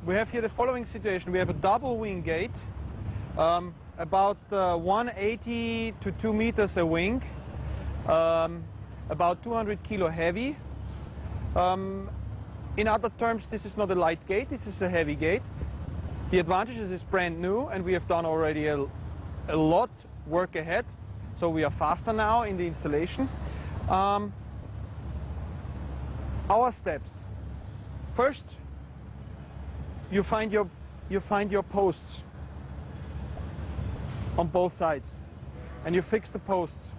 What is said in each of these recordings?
We have here the following situation. We have a double wing gate, about 180 to 2 meters a wing, about 200 kilo heavy. In other terms, this is not a light gate, this is a heavy gate. The advantage is it's brand new and we have done already a lot work ahead, so we are faster now in the installation. Our steps. First, you find your posts on both sides and you fix the posts.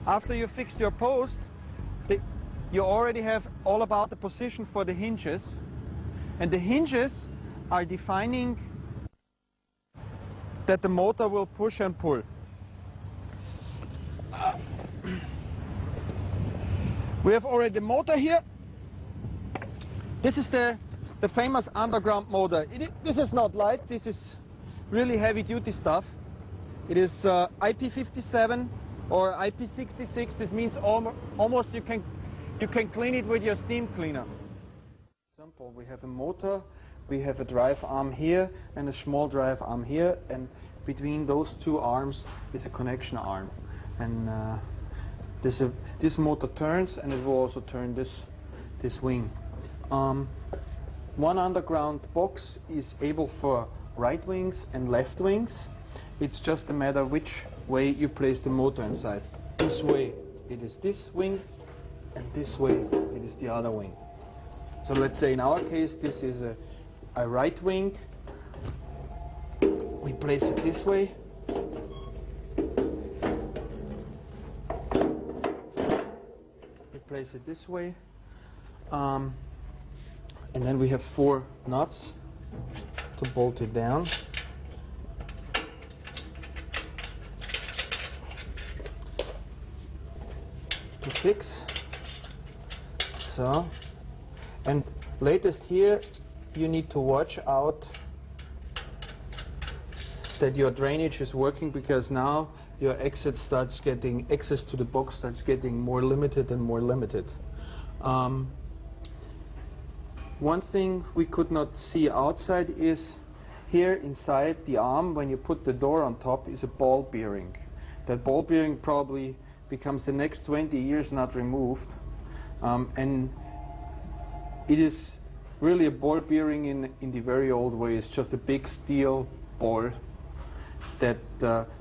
After you fixed your post, you already have all about the position for the hinges, and the hinges are defining that the motor will push and pull. We have already the motor here. This is the famous underground motor. This is not light, this is really heavy duty stuff. It is IP57 or IP66. This means almost you can clean it with your steam cleaner. For example, we have a motor, we have a drive arm here and a small drive arm here, and between those two arms is a connection arm. And this motor turns, and it will also turn this wing. One underground box is able for right wings and left wings. It's just a matter which way you place the motor inside. This way it is this wing, and this way it is the other wing. So let's say in our case this is a right wing. We place it this way. We place it this way. And then we have 4 nuts to bolt it down. To fix. So, and latest here, you need to watch out that your drainage is working, because now your access to the box starts getting more limited and more limited. One thing we could not see outside is here inside the arm, when you put the door on top, is a ball bearing. That ball bearing probably becomes the next 20 years not removed. And it is really a ball bearing in the very old way. It's just a big steel ball that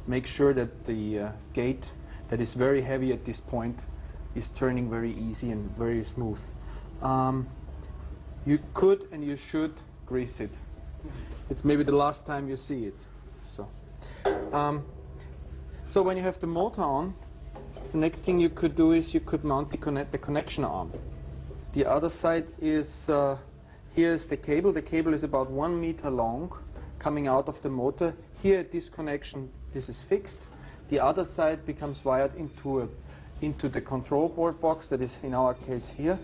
makes sure that the gate, that is very heavy at this point, is turning very easy and very smooth. You could and you should grease it. It's maybe the last time you see it. So when you have the motor on, the next thing you could do is you could mount the connection arm. The other side is, here is the cable. The cable is about 1 meter long, coming out of the motor. Here at this connection, this is fixed. The other side becomes wired into the control board box, that is in our case here.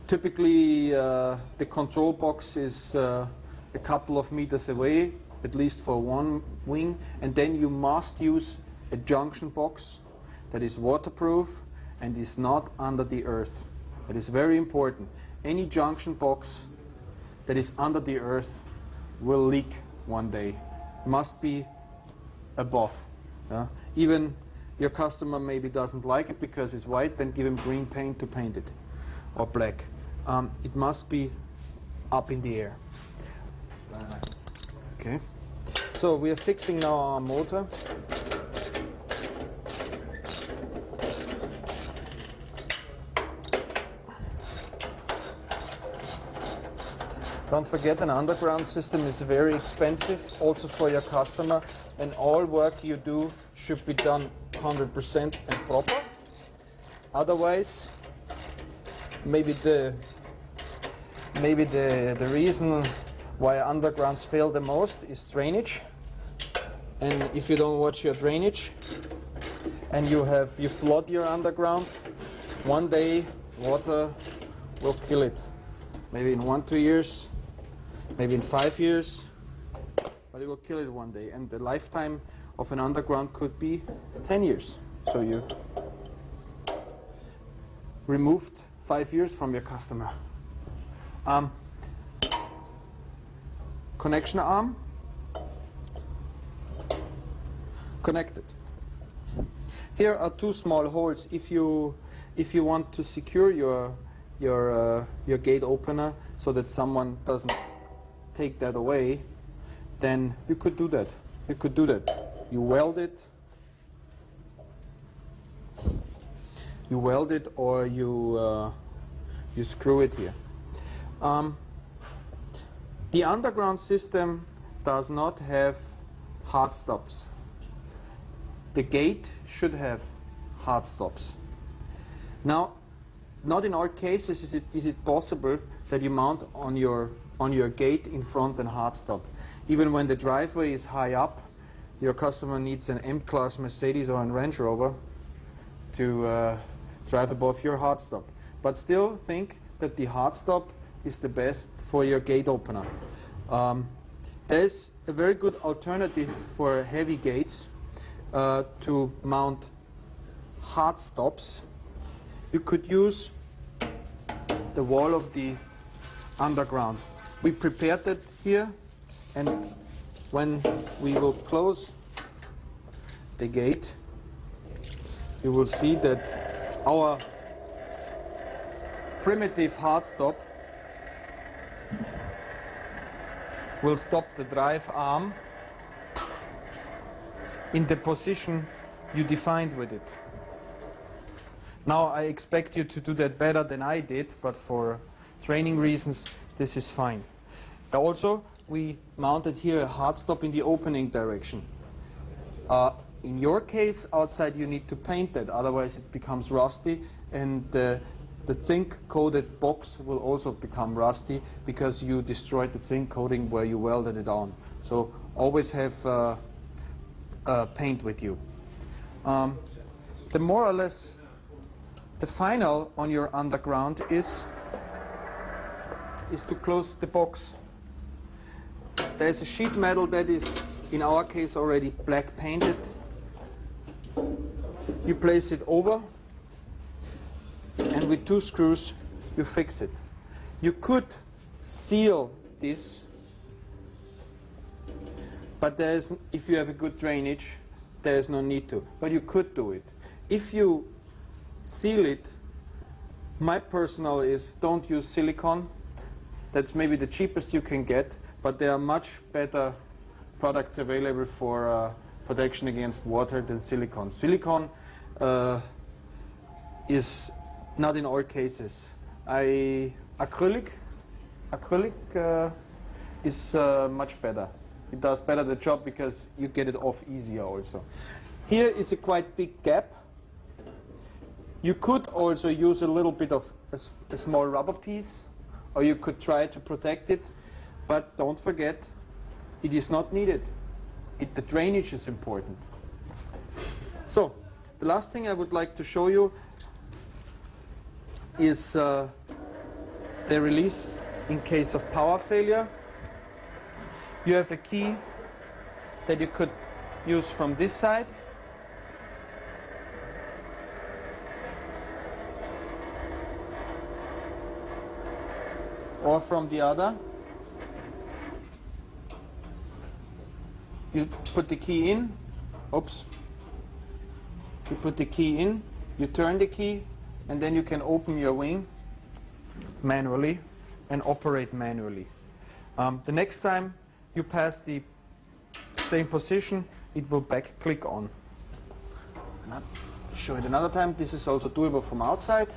Typically, the control box is a couple of meters away, at least for one wing, and then you must use a junction box that is waterproof and is not under the earth. That is very important. Any junction box that is under the earth will leak one day. Must be above. Even your customer maybe doesn't like it because it's white, then give him green paint to paint it, or black. It must be up in the air. Okay. So we are fixing now our motor. Don't forget, an underground system is very expensive, also for your customer, and all work you do should be done 100% and proper. Otherwise, maybe the reason why undergrounds fail the most is drainage. And if you don't watch your drainage and you flood your underground, one day water will kill it. Maybe in 1-2 years, maybe in 5 years, but it will kill it one day. And the lifetime of an underground could be 10 years. So you removed 5 years from your customer. Connection arm connected. Here are 2 small holes. If you want to secure your gate opener so that someone doesn't take that away, then you could do that. You could do that. You weld it. You weld it, or you screw it here. The underground system does not have hard stops. The gate should have hard stops. Now, not in all cases is it possible that you mount on your gate in front and hard stop. Even when the driveway is high up, your customer needs an M-Class Mercedes or a Range Rover to drive above your hard stop. But still think that the hard stop is the best for your gate opener. There's a very good alternative for heavy gates to mount hard stops. You could use the wall of the underground. We prepared that here, and when we will close the gate, you will see that our primitive hard stop will stop the drive arm in the position you defined with it. Now I expect you to do that better than I did, but for training reasons this is fine. Also, we mounted here a hard stop in the opening direction. In your case, outside you need to paint that, otherwise it becomes rusty, and the zinc coated box will also become rusty because you destroyed the zinc coating where you welded it on. So always have paint with you. The more or less the final on your underground is to close the box. There's a sheet metal that is, in our case, already black painted. You place it over, and with 2 screws you fix it. You could seal this, but if you have a good drainage, there is no need to. But you could do it. If you seal it, my personal is don't use silicone. That's maybe the cheapest you can get, but there are much better products available for protection against water than silicone. Silicone is not in all cases. Acrylic is much better. It does better the job because you get it off easier also. Here is a quite big gap. You could also use a little bit of a small rubber piece, or you could try to protect it, but don't forget, it is not needed. The drainage is important. So, the last thing I would like to show you is the release in case of power failure. You have a key that you could use from this side. Or from the other. You put the key in. Oops. You put the key in, you turn the key, and then you can open your wing manually and operate manually. The next time you pass the same position, it will back click on. And I'll show it another time. This is also doable from outside.